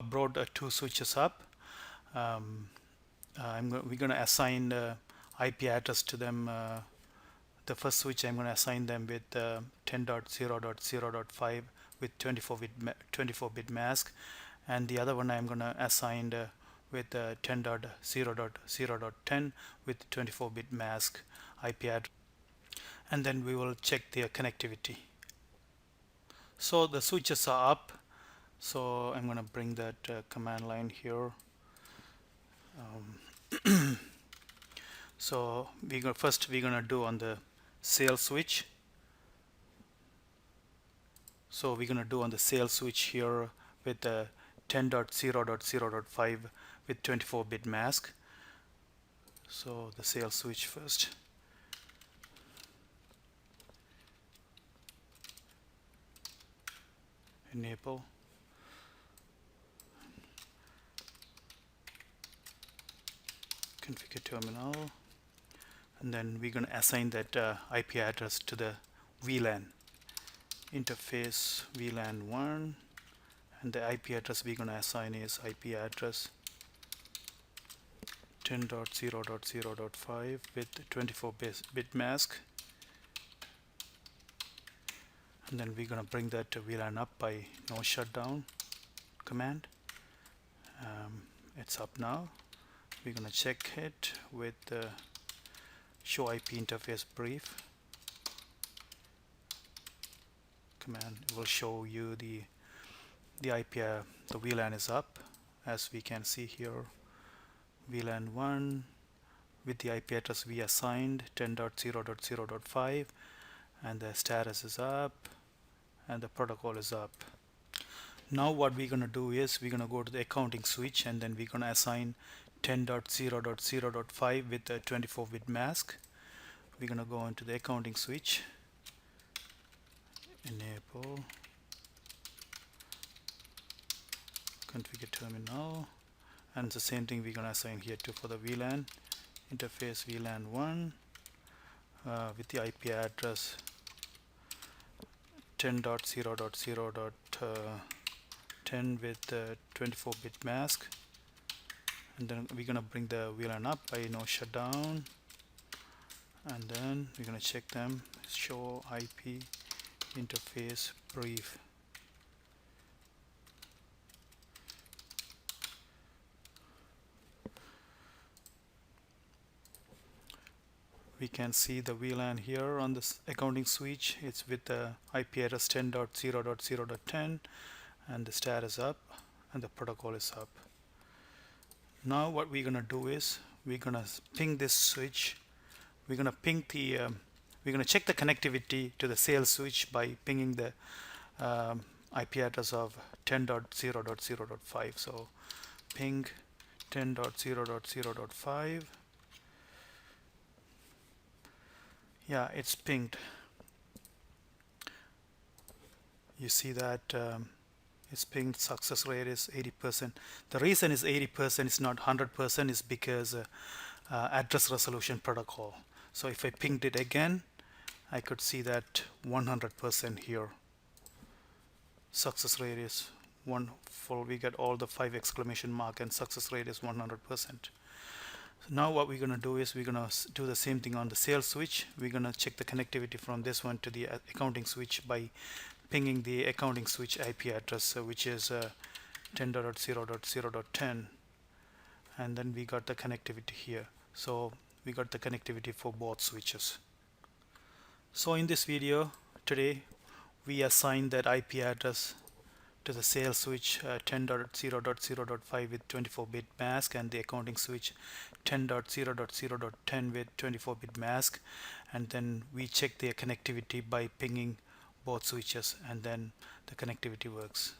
brought two switches up. We're going to assign IP address to them. The first switch I'm going to assign them with 10.0.0.5 with 24-bit mask, and the other one I'm going to assign with 10.0.0.10 with 24-bit mask IP address, and then we will check their connectivity. So the switches are up. So I'm going to bring that command line here. So first we're going to do on the sales switch. So we're going to do on the sales switch here with 10.0.0.5 with 24-bit mask. So the sales switch first. Enable. Configure terminal. And then we're going to assign that IP address to the VLAN interface VLAN 1, and the IP address we're going to assign is IP address 10.0.0.5 with 24-bit mask, and then we're going to bring that VLAN up by no shutdown command. It's up now. We're going to check it with the show IP interface brief command. It will show you the IP, the VLAN is up, as we can see here. VLAN 1 with the IP address we assigned 10.0.0.5, and the status is up and the protocol is up. Now what we're going to do is we're going to go to the accounting switch, and then we're going to assign 10.0.0.5 with a 24-bit mask. We're going to go into the accounting switch, enable, configure terminal, and it's the same thing we're going to assign here too for the VLAN interface VLAN 1 with the IP address 10.0.0.10 with 24-bit mask, and then we're going to bring the VLAN up by no shutdown, and then we're going to check them, show IP interface brief. We can see the VLAN here on this accounting switch. It's with the IP address 10.0.0.10, and the status up and the protocol is up. Now what we're gonna do is we're gonna ping this switch. We're gonna ping the we're gonna check the connectivity to the sales switch by pinging the IP address of 10.0.0.5. So ping 10.0.0.5. Yeah, it's pinged. You see that it's pinged. Success rate is 80%. The reason is 80% is not 100% is because address resolution protocol. So if I pinged it again, I could see that 100% here. Success rate is we get all the 5 exclamation mark, and success rate is 100%. Now what we're going to do is we're going to do the same thing on the sales switch. We're going to check the connectivity from this one to the accounting switch by pinging the accounting switch IP address, which is 10.0.0.10, and then we got the connectivity here. So we got the connectivity for both switches. So in this video today, we assigned that IP address to the sales switch 10.0.0.5 with 24-bit mask, and the accounting switch 10.0.0.10 with 24-bit mask, and then we check their connectivity by pinging both switches, and then the connectivity works.